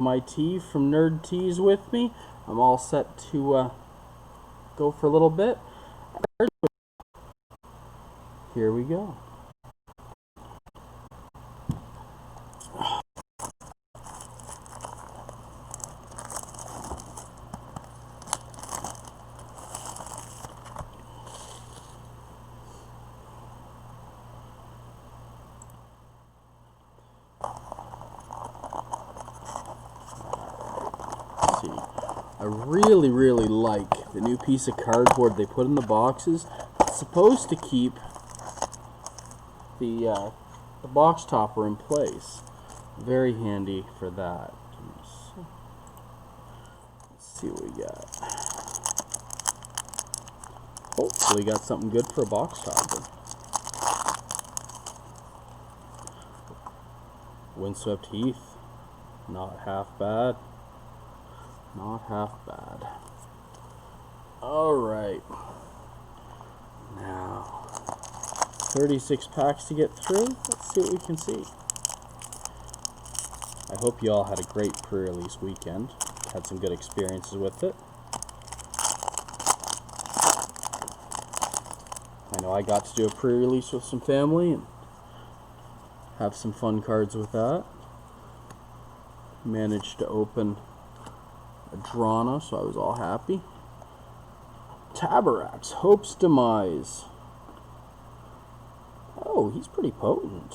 my tea from Nerd Teas with me. I'm all set to go for a little bit. Here we go. Let's see. I really like the new piece of cardboard they put in the boxes. It's supposed to keep the box topper in place. Very handy for that. Let's see what we got. Hopefully got something good for a box topper. Windswept Heath. Not half bad. Not half bad. Alright. Now, 36 packs to get through. Let's see what we can see. I hope you all had a great pre-release weekend. Had some good experiences with it. I know I got to do a pre-release with some family and have some fun cards with that. Managed to open a Drana, so I was all happy. Tabarax, Hope's Demise. Oh, he's pretty potent.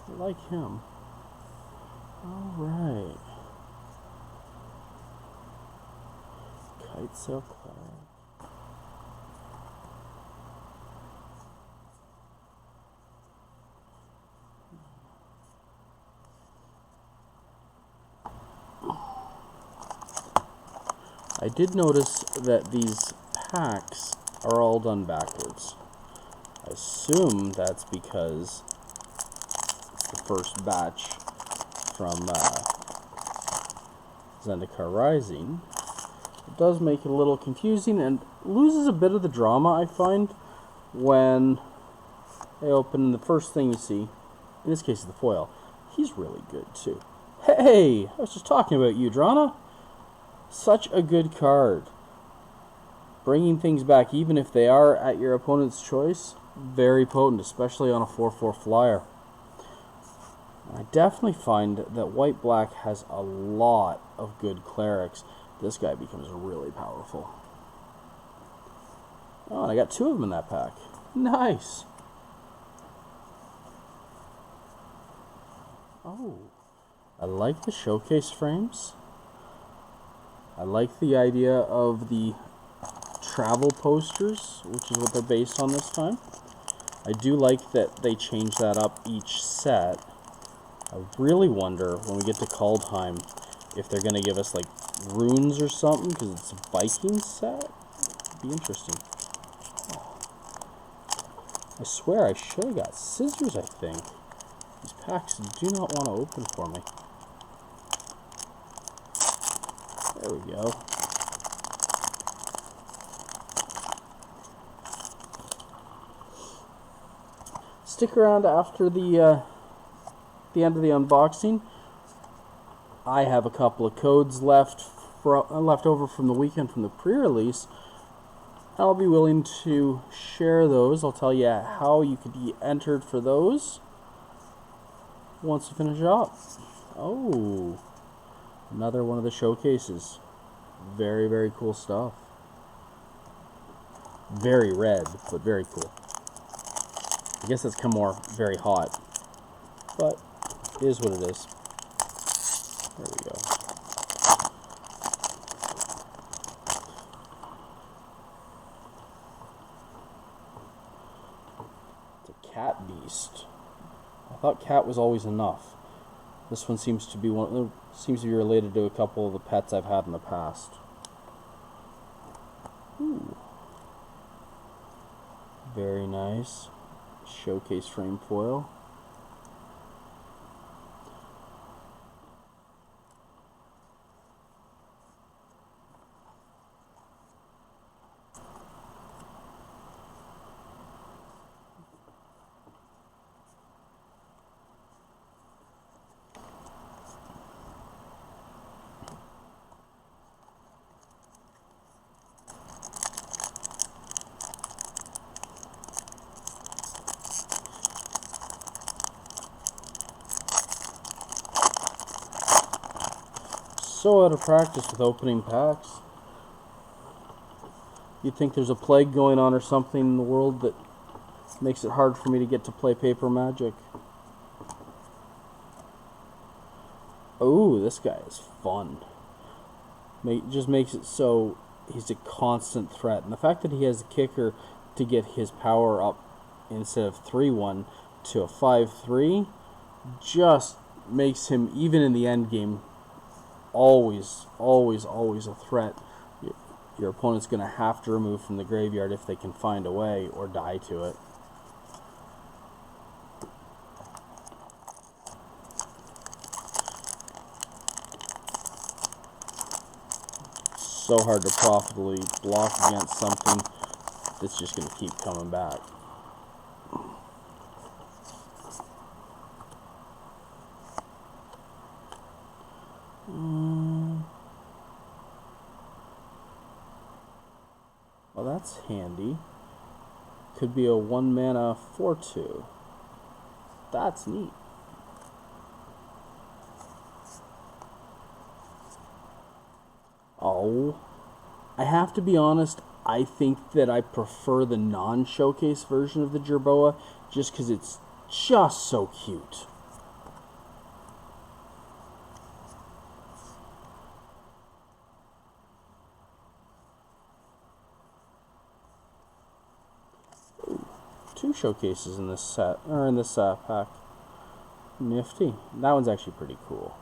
I like him. Alright. Kite Sail Cloud. I did notice that these packs are all done backwards. I assume that's because the first batch from Zendikar Rising. It does make it a little confusing and loses a bit of the drama, I find, when I open the first thing you see. In this case, the foil. He's really good, too. Hey! I was just talking about you, Drana. Such a good card. Bringing things back, even if they are at your opponent's choice, very potent, especially on a 4/4 flyer. I definitely find that white-black has a lot of good clerics. This guy becomes really powerful. Oh, and I got 2 of them in that pack. Nice. Oh, I like the showcase frames. I like the idea of the travel posters, which is what they're based on this time. I do like that they change that up each set. I really wonder when we get to Kaldheim if they're going to give us like runes or something, because it's a Viking set. It'd be interesting. I swear I should have got scissors, I think. These packs do not want to open for me. There we go. Stick around after the end of the unboxing. I have a couple of codes left over from the weekend from the pre-release. I'll be willing to share those. I'll tell you how you could be entered for those once we finish up. Oh, another one of the showcases. Very cool stuff. Very red, but very cool. I guess that's come more very hot, but it is what it is. There we go. It's a cat beast. I thought cat was always enough. This one seems to be related to a couple of the pets I've had in the past. Ooh. Very nice. Showcase frame foil. so out of practice with opening packs. You'd think there's a plague going on or something in the world that makes it hard for me to get to play Paper Magic. Oh, this guy is fun. Just makes it so he's a constant threat. And the fact that he has a kicker to get his power up instead of 3-1 to a 5-3 just makes him, even in the end game, always a threat. Your opponent's going to have to remove from the graveyard if they can find a way, or die to it. So hard to profitably block against something that's just going to keep coming back. Well, that's handy. Could be a 1-mana 4/2. That's neat. Oh, I have to be honest, I think that I prefer the non-showcase version of the Jerboa just because it's just so cute. Ooh, 2 showcases in this set, or in this pack. Nifty. That one's actually pretty cool.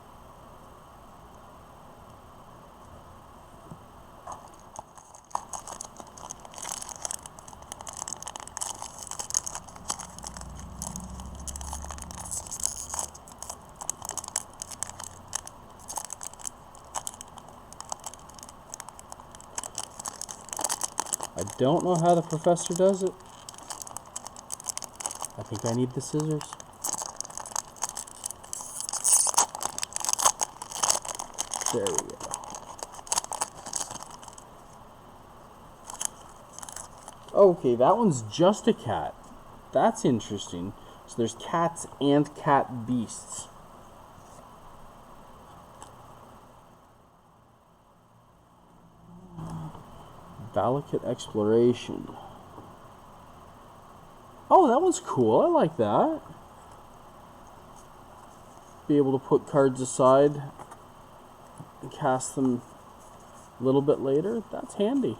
I don't know how the professor does it. I think I need the scissors. There we go. Okay, that one's just a cat. That's interesting. So there's cats and cat beasts. Valakut Exploration. Oh, that one's cool. I like that. Be able to put cards aside and cast them a little bit later. That's handy.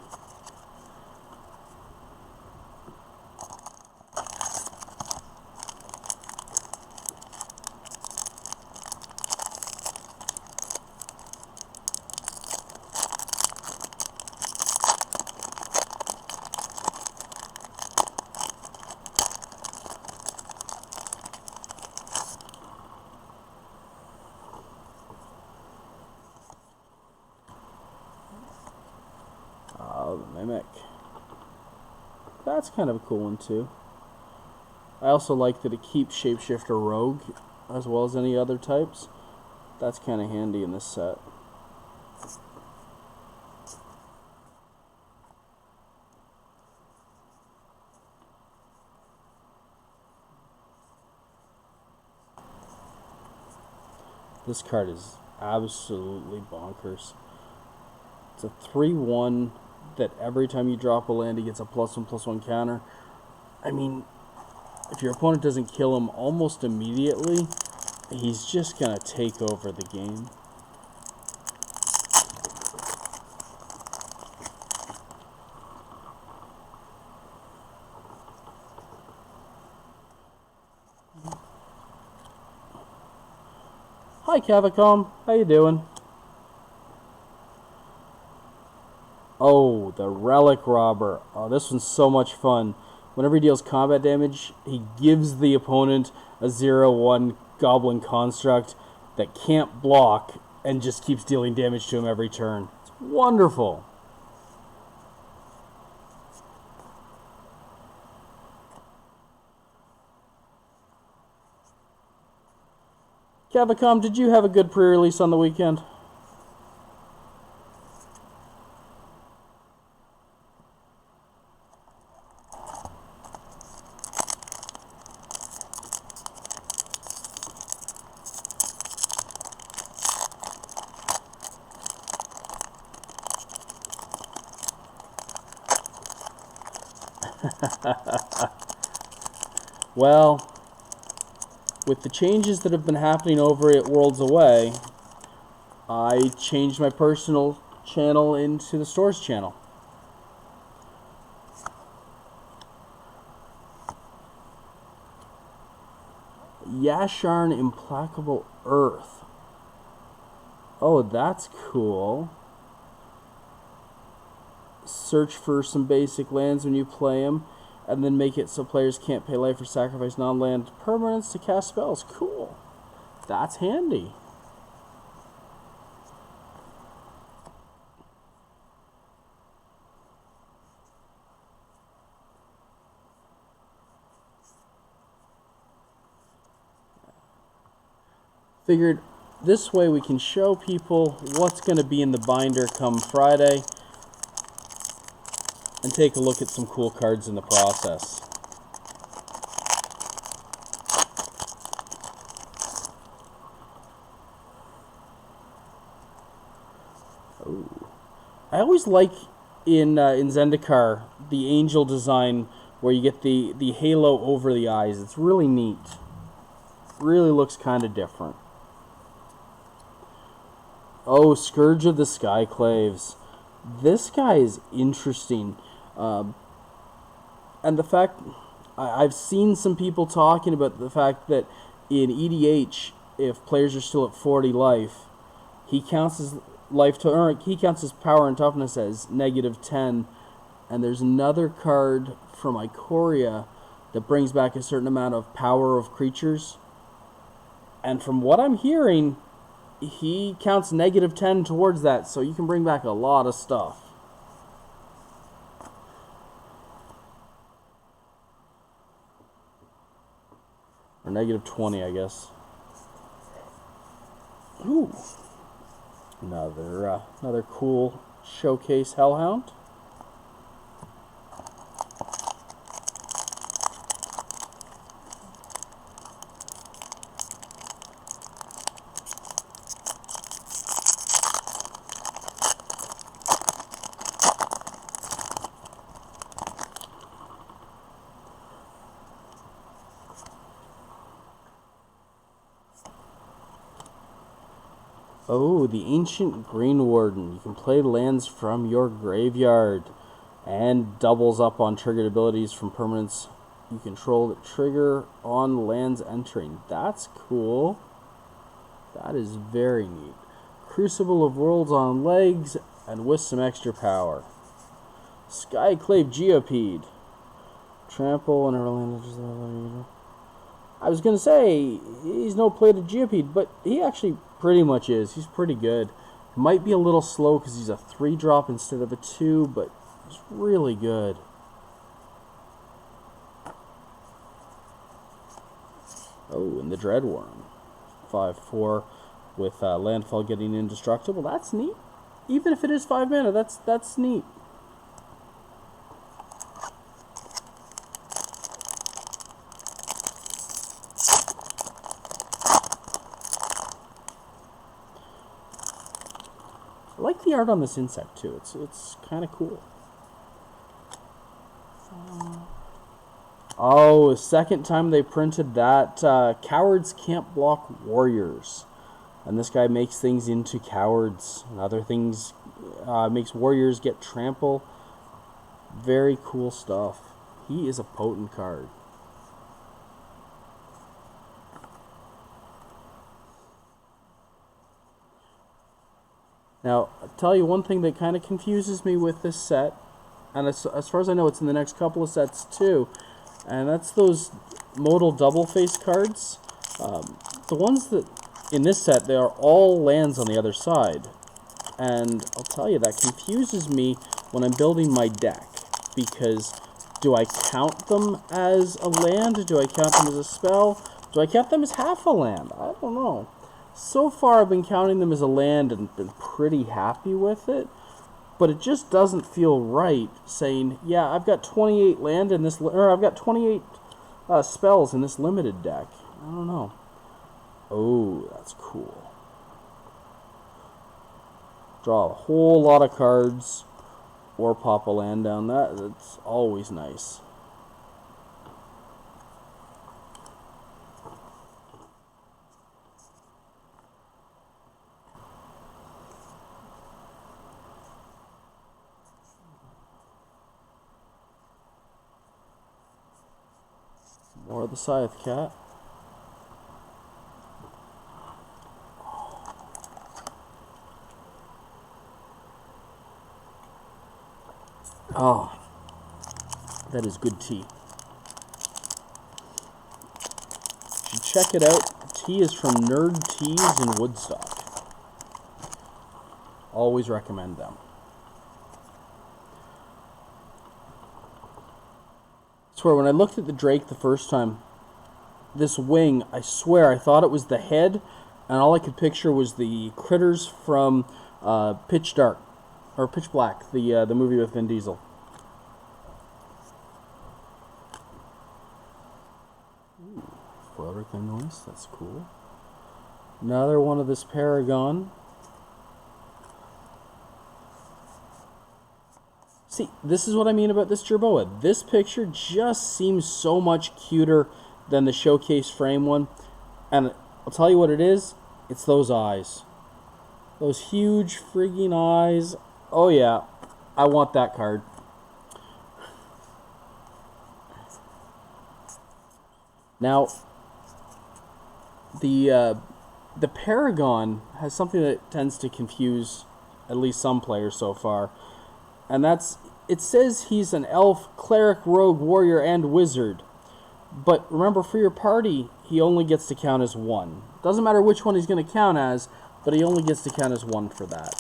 The Mimic. That's kind of a cool one too. I also like that it keeps Shapeshifter Rogue as well as any other types. That's kind of handy in this set. This card is absolutely bonkers. It's a 3/1 that every time you drop a land, he gets a +1/+1 counter. I mean, if your opponent doesn't kill him almost immediately, he's just going to take over the game. Hi, Cavicom. How you doing? Oh, the Relic Robber. Oh, this one's so much fun. Whenever he deals combat damage, he gives the opponent a 0/1 Goblin Construct that can't block and just keeps dealing damage to him every turn. It's wonderful. Cavicom, did you have a good pre-release on the weekend? Well, with the changes that have been happening over at Worlds Away, I changed my personal channel into the store's channel. Yasharn Implacable Earth. Oh, that's cool. Search for some basic lands when you play them, and then make it so players can't pay life or sacrifice non-land permanents to cast spells. Cool. That's handy. Figured this way we can show people what's going to be in the binder come Friday and take a look at some cool cards in the process. Ooh. I always like in Zendikar the angel design where you get the halo over the eyes. It's really neat. Really looks kind of different. Oh, Scourge of the Skyclaves. This guy is interesting. And the fact, I've seen some people talking about the fact that in EDH, if players are still at 40 life, he counts his life to, or he counts his power and toughness as -10. And there's another card from Ikoria that brings back a certain amount of power of creatures. And from what I'm hearing, he counts -10 towards that, so you can bring back a lot of stuff. Or -20, I guess. Ooh. Another cool showcase Hellhound. Oh, the Ancient Green Warden. You can play lands from your graveyard and doubles up on triggered abilities from permanents you control that trigger on lands entering. That's cool. That is very neat. Crucible of Worlds on legs and with some extra power. Skyclave Geopede. Trample and land. I was going to say, he's no plated Geopede, but he actually pretty much is. He's pretty good. Might be a little slow because he's a 3-drop instead of a 2, but he's really good. Oh, and the Dreadworm. 5/4 with landfall getting indestructible. That's neat. Even if it is 5 mana, that's neat. I like the art on this insect too. It's kind of cool. Oh, second time they printed that. Cowards can't block warriors, and this guy makes things into cowards and other things. Makes warriors get trample. Very cool stuff. He is a potent card. Now, I'll tell you one thing that kind of confuses me with this set, and as far as I know, it's in the next couple of sets too, and that's those modal double face cards. The ones that, in this set, they are all lands on the other side, and I'll tell you, that confuses me when I'm building my deck, because do I count them as a land? Do I count them as a spell? Do I count them as half a land? I don't know. So far, I've been counting them as a land and been pretty happy with it, but it just doesn't feel right saying, yeah, I've got 28 land in this, or I've got 28 spells in this limited deck. I don't know. Oh, that's cool. Draw a whole lot of cards, or pop a land down. That's always nice. Or the Scythe Cat. Oh, that is good tea. You should check it out. The tea is from Nerd Teas in Woodstock. Always recommend them. I swear, when I looked at the Drake the first time, this wing, I swear, I thought it was the head, and all I could picture was the critters from Pitch Dark, or Pitch Black, the movie with Vin Diesel. Ooh, foil reclaim noise, that's cool. Another one of this Paragon. See, this is what I mean about this Jerboa. This picture just seems so much cuter than the showcase frame one. And I'll tell you what it is. It's those eyes. Those huge frigging eyes. Oh yeah, I want that card. Now, the Paragon has something that tends to confuse at least some players so far. And that's, it says he's an elf, cleric, rogue, warrior, and wizard. But remember, for your party, he only gets to count as one. Doesn't matter which one he's going to count as, but he only gets to count as one for that.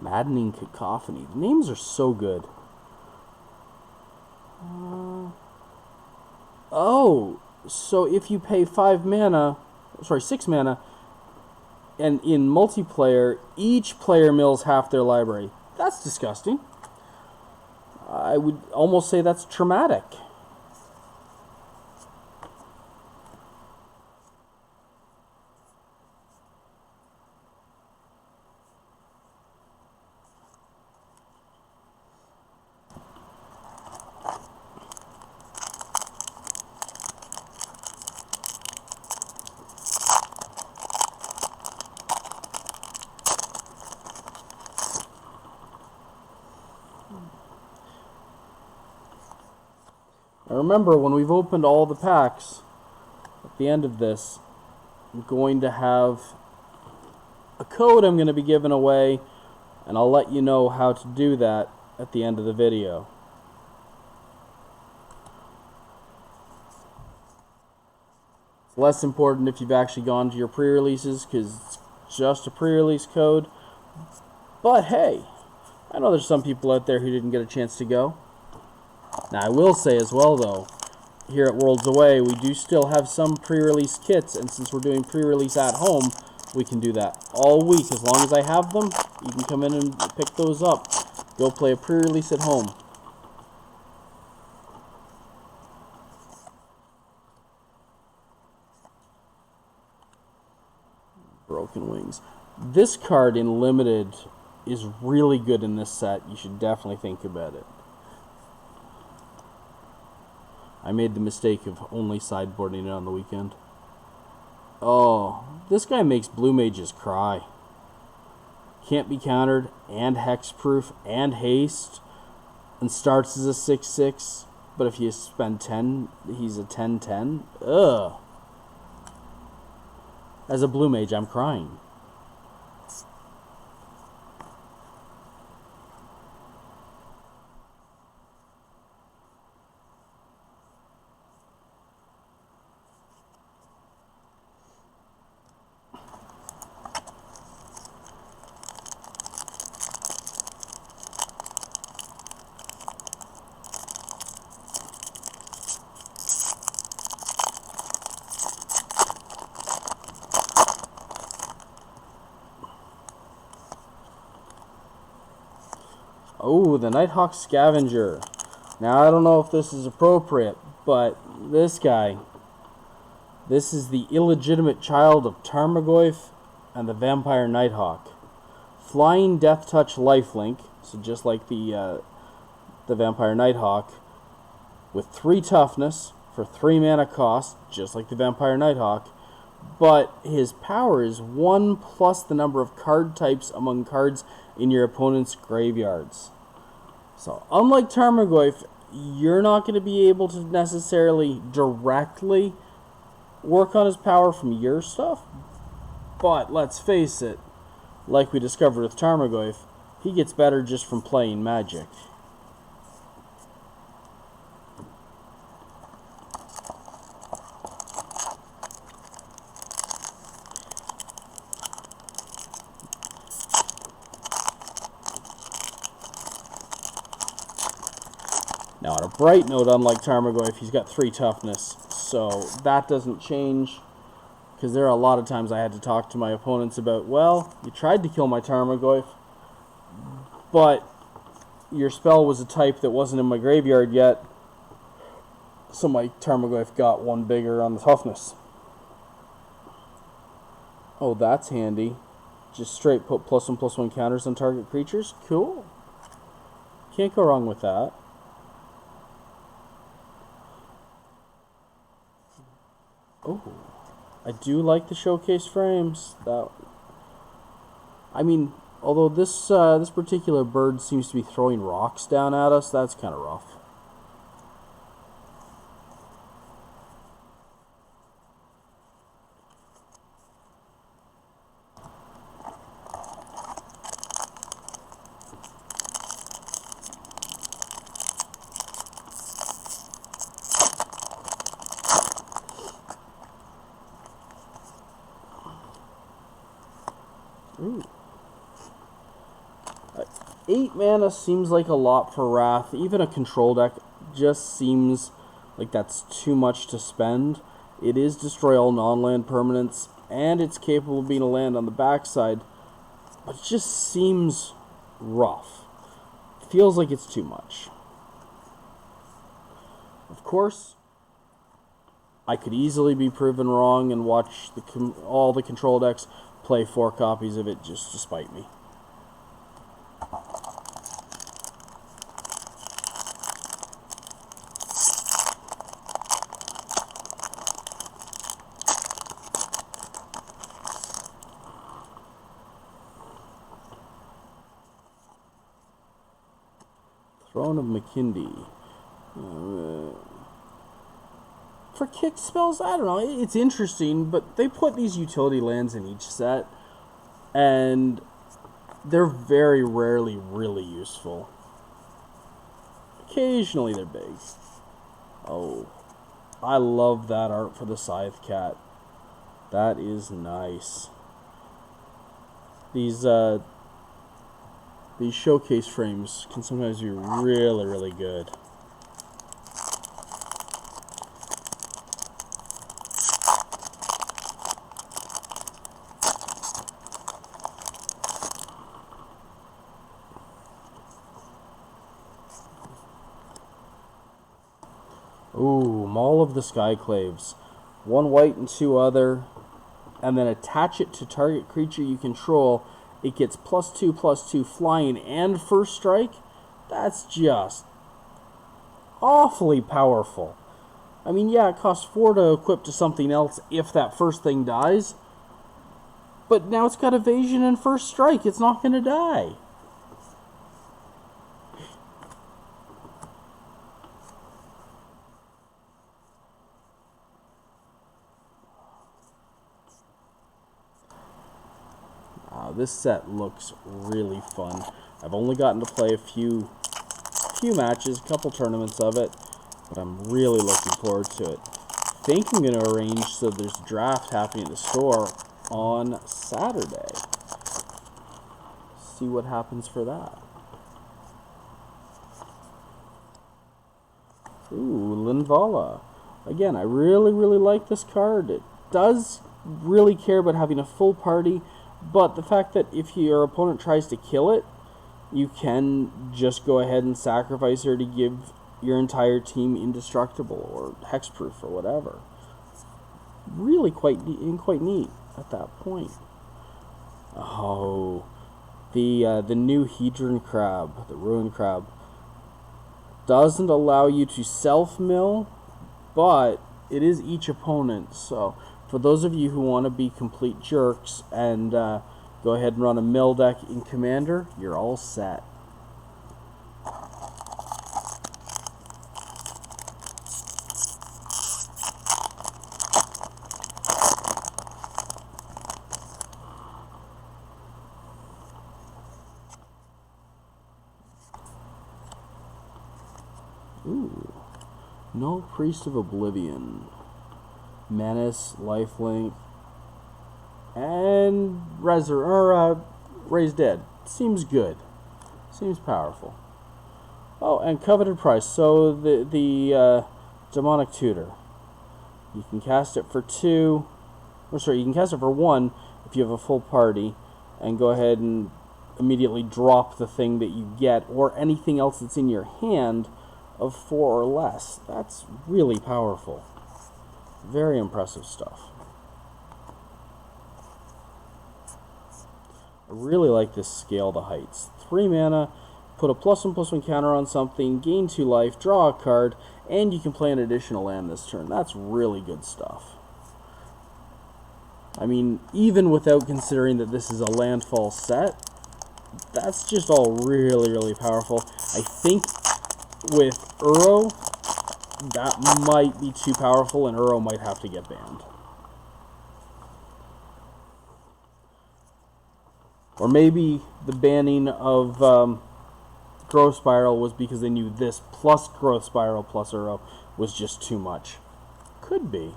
Maddening Cacophony. The names are so good. Oh, so if you pay 6 mana, and in multiplayer, each player mills half their library. That's disgusting. I would almost say that's traumatic. Now remember, when we've opened all the packs, at the end of this, I'm going to have a code I'm going to be giving away, and I'll let you know how to do that at the end of the video. It's less important if you've actually gone to your pre-releases, because it's just a pre-release code. But hey, I know there's some people out there who didn't get a chance to go. Now, I will say as well, though, here at Worlds Away, we do still have some pre-release kits, and since we're doing pre-release at home, we can do that all week. As long as I have them, you can come in and pick those up. Go play a pre-release at home. Broken Wings. This card in Limited is really good in this set. You should definitely think about it. I made the mistake of only sideboarding it on the weekend. Oh, this guy makes blue mages cry. Can't be countered, and hexproof, and haste, and starts as a 6/6, but if you spend 10, he's a 10/10. Ugh. As a blue mage, I'm crying. Oh, the Nighthawk Scavenger. Now, I don't know if this is appropriate, but this guy, this is the illegitimate child of Tarmogoyf and the Vampire Nighthawk. Flying Death Touch lifelink, so just like the the Vampire Nighthawk with 3 toughness for 3 mana cost, just like the Vampire Nighthawk, but his power is 1 plus the number of card types among cards in your opponent's graveyards. So unlike Tarmogoyf, you're not going to be able to necessarily directly work on his power from your stuff, but let's face it, like we discovered with Tarmogoyf, he gets better just from playing Magic. Now, on a bright note, unlike Tarmogoyf, he's got 3 toughness, so that doesn't change, because there are a lot of times I had to talk to my opponents about, well, you tried to kill my Tarmogoyf, but your spell was a type that wasn't in my graveyard yet, so my Tarmogoyf got 1 bigger on the toughness. Oh, that's handy. Just straight put +1/+1 counters on target creatures. Cool. Can't go wrong with that. Oh, I do like the showcase frames. I mean, although this particular bird seems to be throwing rocks down at us, that's kind of rough. Ooh. 8 mana seems like a lot for Wrath. Even a control deck just seems like that's too much to spend. It is destroy all non-land permanents, and it's capable of being a land on the backside, but it just seems rough. It feels like it's too much. Of course, I could easily be proven wrong and watch all the control decks play 4 copies of it just to spite me. Throne of Makindi. For kick spells, I don't know, it's interesting, but they put these utility lands in each set, and they're very rarely really useful. Occasionally they're big. Oh, I love that art for the Scythe Cat. That is nice. These showcase frames can sometimes be really, really good. Ooh, Maul of the Skyclaves. 1 white and 2 other, and then attach it to target creature you control. It gets +2/+2 flying and first strike. That's just awfully powerful. I mean, yeah, it costs 4 to equip to something else if that first thing dies, but now it's got evasion and first strike. It's not going to die. This set looks really fun. I've only gotten to play a few matches, a couple tournaments of it, but I'm really looking forward to it. I think I'm going to arrange so there's a draft happening at the store on Saturday. See what happens for that. Ooh, Linvala. Again, I really, really like this card. It does really care about having a full party, but the fact that if your opponent tries to kill it, you can just go ahead and sacrifice her to give your entire team indestructible or hexproof or whatever. Really quite neat at that point. Oh, the new Hedron Crab, the Ruin Crab. doesn't allow you to self-mill, but it is each opponent. So for those of you who want to be complete jerks and go ahead and run a mill deck in Commander, you're all set. Ooh. No Priest of Oblivion. Menace, Lifelink, and Raise Dead. Seems good. Seems powerful. Oh, and Coveted Price. So the Demonic Tutor. You can cast it for 2. Or sorry, you can cast it for 1 if you have a full party, and go ahead and immediately drop the thing that you get, or anything else that's in your hand of 4 or less. That's really powerful. Very impressive stuff. I really like this Scale the Heights. 3 mana, put a +1/+1 counter on something, gain 2 life, draw a card, and you can play an additional land this turn. That's really good stuff. I mean, even without considering that this is a landfall set, that's just all really, really powerful. I think with Uro, that might be too powerful, and Uro might have to get banned. Or maybe the banning of Growth Spiral was because they knew this plus Growth Spiral plus Uro was just too much. Could be.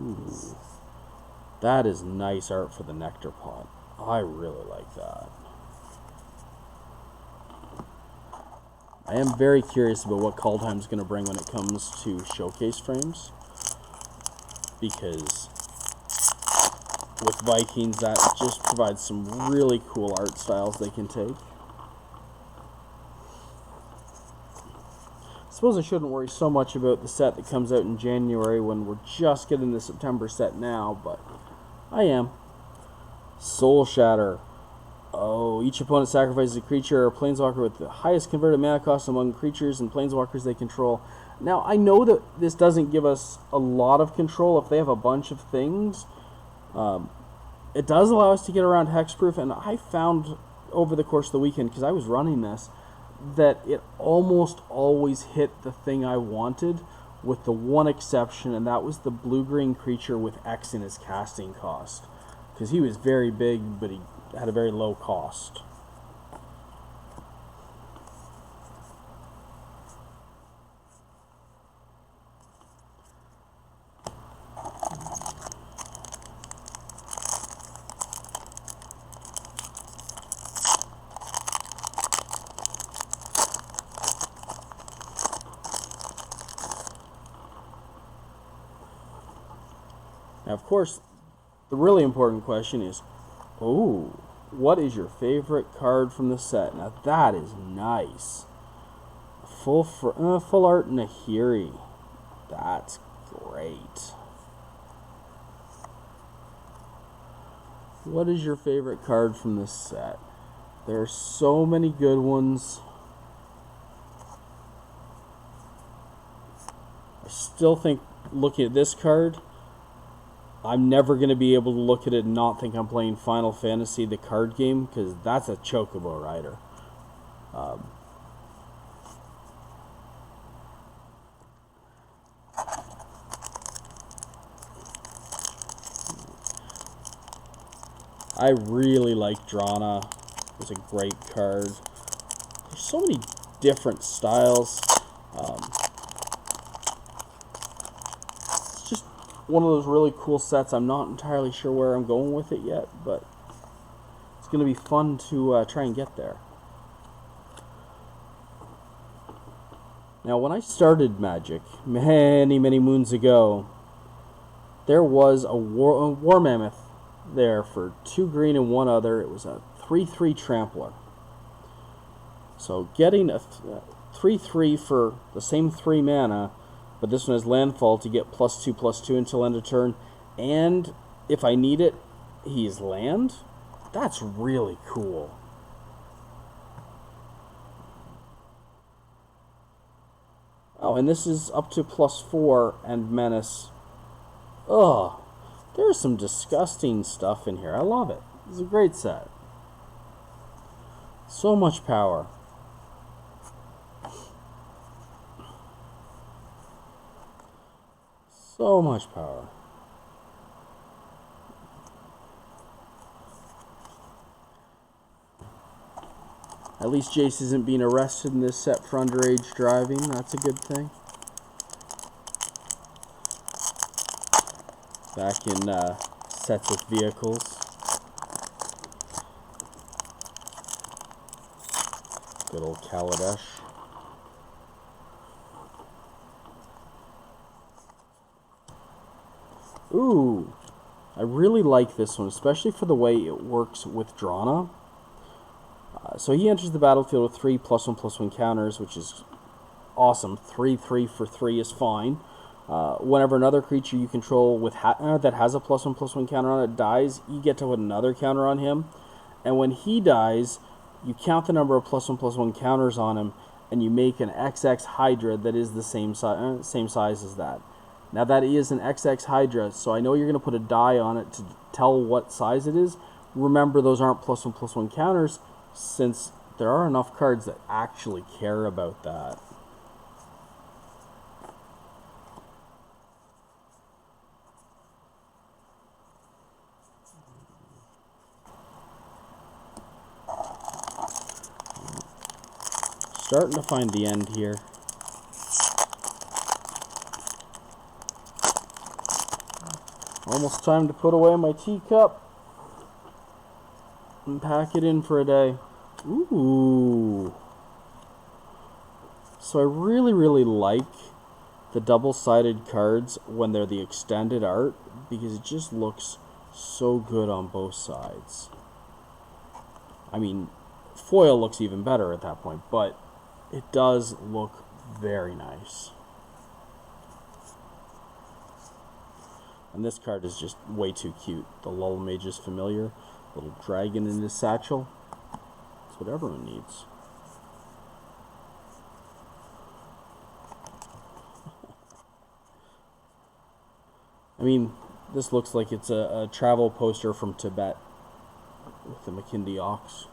Ooh. That is nice art for the Nectar Pot. I really like that. I am very curious about what Kaldheim's going to bring when it comes to showcase frames, because with Vikings, that just provides some really cool art styles they can take. I suppose I shouldn't worry so much about the set that comes out in January when we're just getting the September set now, but I am. Soul Shatter. Oh, each opponent sacrifices a creature or planeswalker with the highest converted mana cost among creatures and planeswalkers they control. Now, I know that this doesn't give us a lot of control if they have a bunch of things. It does allow us to get around hexproof, and I found over the course of the weekend, because I was running this, that it almost always hit the thing I wanted, with the one exception, and that was the blue-green creature with X in his casting cost. Because he was very big, but he had a very low cost. Now, of course, the really important question is, oh, what is your favorite card from the set? Now, that is nice. Full art Nahiri. That's great. What is your favorite card from this set? There are so many good ones. I still think, looking at this card, I'm never going to be able to look at it and not think I'm playing Final Fantasy, the card game, because that's a Chocobo Rider. I really like Drana. It's a great card. There's so many different styles. It's just one of those really cool sets. I'm not entirely sure where I'm going with it yet, but it's going to be fun to try and get there. Now, when I started Magic many, many moons ago, there was a War Mammoth there for 2 green and 1 other. It was a 3/3 Trampler. So getting a 3/3 for the same 3 mana, but this one has landfall to get +2/+2 until end of turn, and if I need it, he's land. That's really cool. Oh, and this is up to +4 and menace. Ugh. There's some disgusting stuff in here. I love it. It's a great set. So much power. So much power. At least Jace isn't being arrested in this set for underage driving. That's a good thing. Back in sets with vehicles. Good old Kaladesh. Ooh, I really like this one, especially for the way it works with Drana. So he enters the battlefield with 3 +1/+1 counters, which is awesome. 3/3 for 3 is fine. Whenever another creature you control with that has a +1/+1 counter on it dies, you get to put another counter on him. And when he dies, you count the number of +1/+1 counters on him, and you make an XX Hydra that is the same size as that. Now that is an XX Hydra, so I know you're going to put a die on it to tell what size it is. Remember, those aren't +1/+1 counters, since there are enough cards that actually care about that. Starting to find the end here. Almost time to put away my teacup and pack it in for a day. Ooh. So I really like the double-sided cards when they're the extended art, because it just looks so good on both sides. I mean, foil looks even better at that point, but it does look very nice. And this card is just way too cute. The Lull Mage's Familiar, little dragon in his satchel. That's what everyone needs. I mean, this looks like it's a travel poster from Tibet with the McKinley Ox.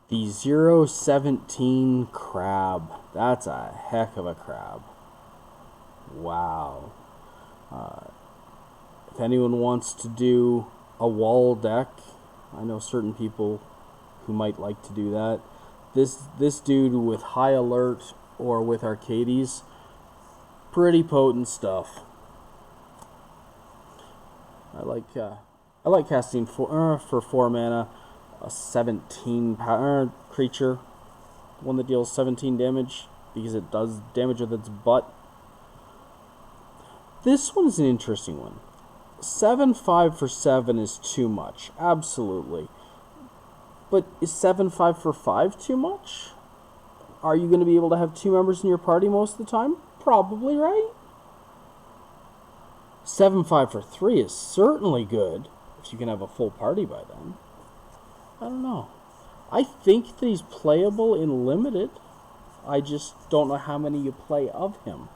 The 017 crab. That's a heck of a crab. Wow. If anyone wants to do a wall deck, I know certain people who might like to do that. This dude with High Alert or with Arcades, pretty potent stuff. I like casting for 4 mana. A 17 power creature, one that deals 17 damage because it does damage with its butt. This one is an interesting one. 7/5 for 7 is too much, absolutely. But is 7/5 for 5 too much? Are you going to be able to have 2 members in your party most of the time? Probably, right? 7/5 for 3 is certainly good if you can have a full party by then. I don't know. I think that he's playable in Limited. I just don't know how many you play of him.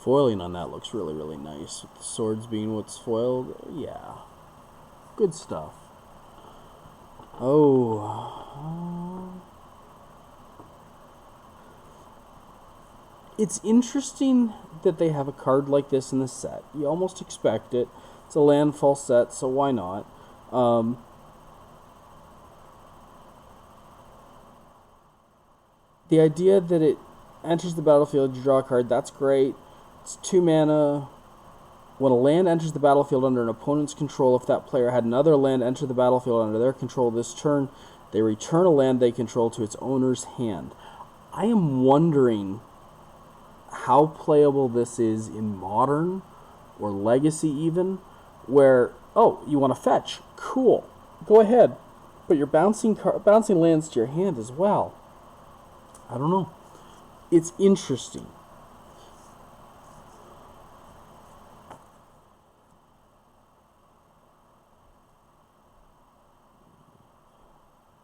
Foiling on that looks really nice. With the swords being what's foiled, yeah. Good stuff. Oh. It's interesting that they have a card like this in the set. You almost expect it. It's a landfall set, so why not? The idea that it enters the battlefield, you draw a card, that's great. It's 2 mana. When a land enters the battlefield under an opponent's control, if that player had another land enter the battlefield under their control this turn, they return a land they control to its owner's hand. I am wondering how playable this is in Modern or Legacy even, where, oh, you want to fetch? Cool. Go ahead. But you're bouncing lands to your hand as well. I don't know. It's interesting.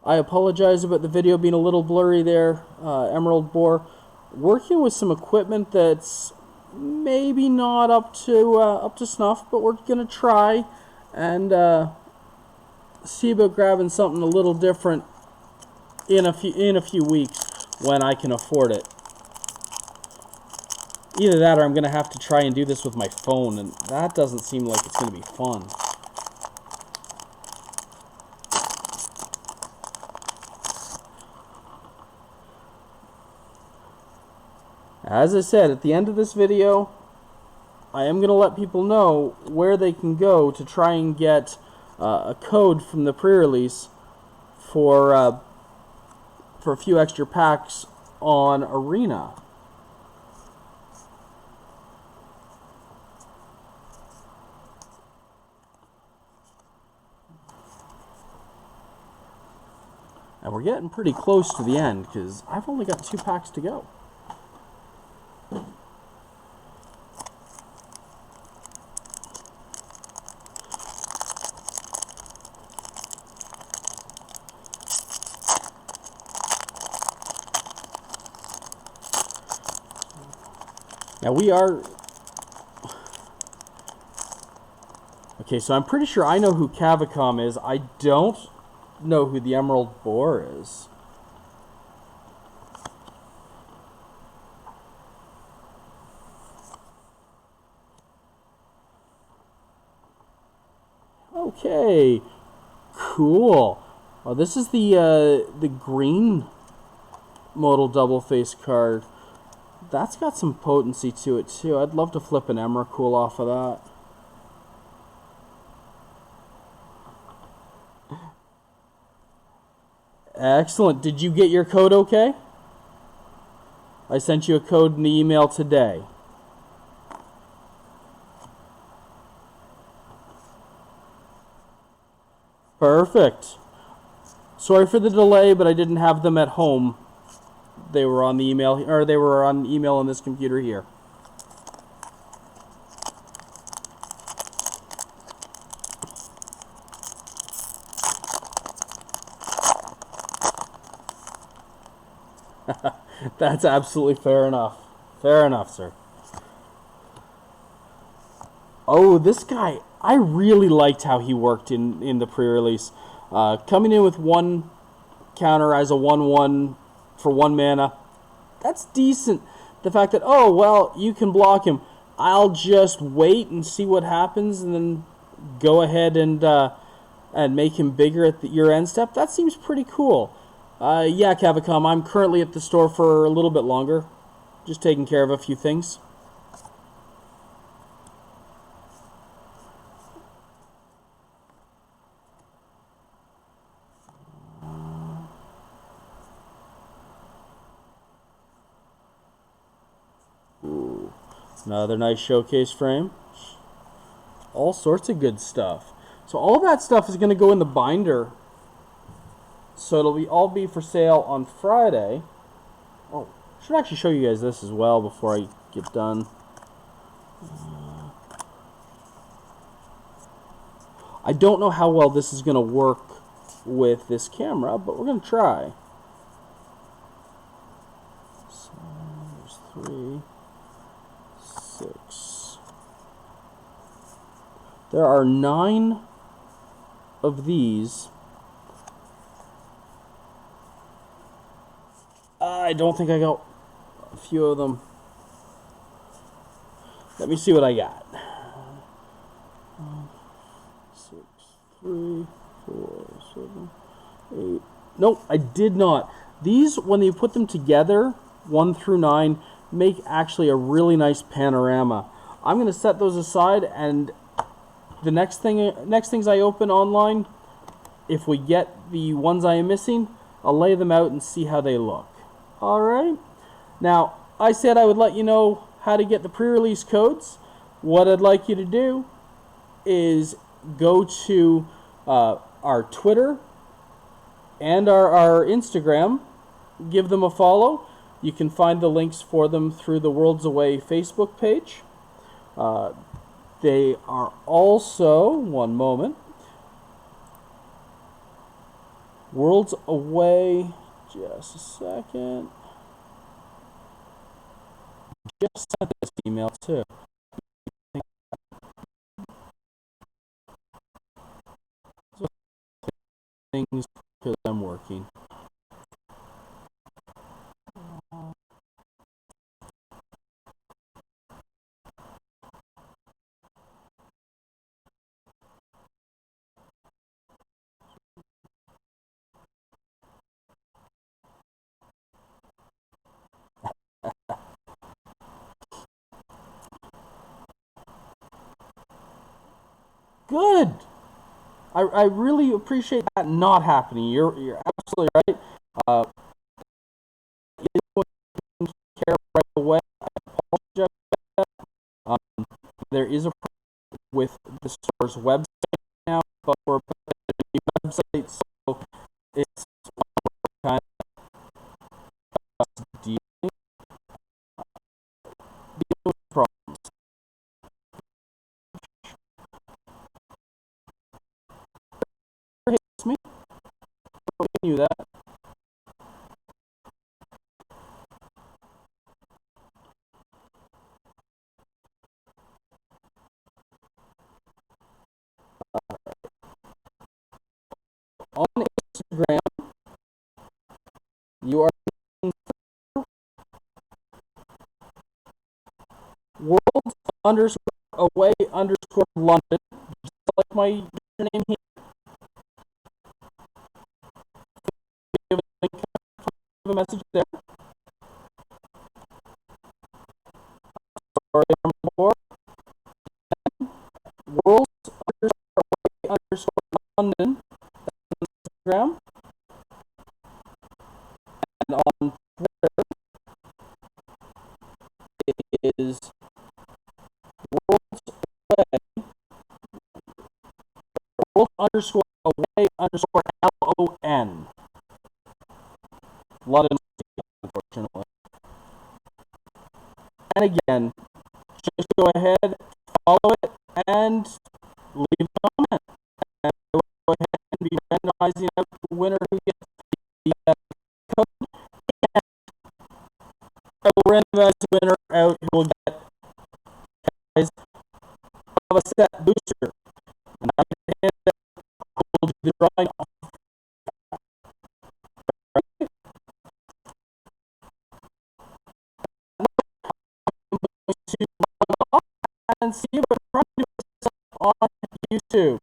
I apologize about the video being a little blurry there, Emerald Boar. Working with some equipment that's maybe not up to snuff, but we're gonna try and see about grabbing something a little different in a few weeks when I can afford it. Either that or I'm gonna have to try and do this with my phone, and that doesn't seem like it's gonna be fun. As I said, at the end of this video, I am going to let people know where they can go to try and get a code from the pre-release for a few extra packs on Arena. And we're getting pretty close to the end because I've only got 2 packs to go. Now we are... Okay, so I'm pretty sure I know who Cavicom is. I don't know who the Emerald Boar is. Okay, cool. Oh, this is the green modal double face card. That's got some potency to it too. I'd love to flip an Emrakul off of that. Excellent. Did you get your code okay? I sent you a code in the email today. Perfect. Sorry for the delay, but I didn't have them at home. They were on the email, or they were on email on this computer here. That's absolutely fair enough. Fair enough, sir. Oh, this guy, I really liked how he worked in the pre-release. Coming in with 1 counter as a 1/1 for 1 mana, that's decent. The fact that, oh, well, you can block him. I'll just wait and see what happens and then go ahead and make him bigger at your end step. That seems pretty cool. Yeah, Cavicom, I'm currently at the store for a little bit longer. Just taking care of a few things. Ooh, another nice showcase frame. All sorts of good stuff. So all that stuff is going to go in the binder. So it'll all be for sale on Friday. Oh, I should actually show you guys this as well before I get done. I don't know how well this is going to work with this camera, but we're going to try. So there's 3, 6. There are 9 of these. I don't think I got a few of them. Let me see what I got. 6, 3, 4, 7, 8. Nope, I did not. These, when you put them together, 1 through 9, make actually a really nice panorama. I'm going to set those aside, and the next things I open online, if we get the ones I am missing, I'll lay them out and see how they look. Alright? Now, I said I would let you know how to get the pre-release codes. What I'd like you to do is go to our Twitter and our Instagram. Give them a follow. You can find the links for them through the Worlds Away Facebook page. They are also, one moment, Worlds Away, just a second. Just sent this email too. Things because I'm working. Good. I really appreciate that not happening. You're absolutely right. Care right away. I apologize for that. There is a problem with the store's website now, but we're putting a new website, so it's kind of dealing with problems. Hates me. We knew that. On Instagram, you are world underscore away underscore London, just like my username here. Give a message there. Sorry, more. World underscore away underscore London. That's on Instagram. And on Twitter, it is world underscore away underscore LON. A lot of unfortunately. And again, just go ahead, follow it, and leave a comment. And go ahead and be randomizing out the winner who gets the code. And I will randomize the winner out who will get guys of a set booster. And I will do the drawing. And see you on YouTube.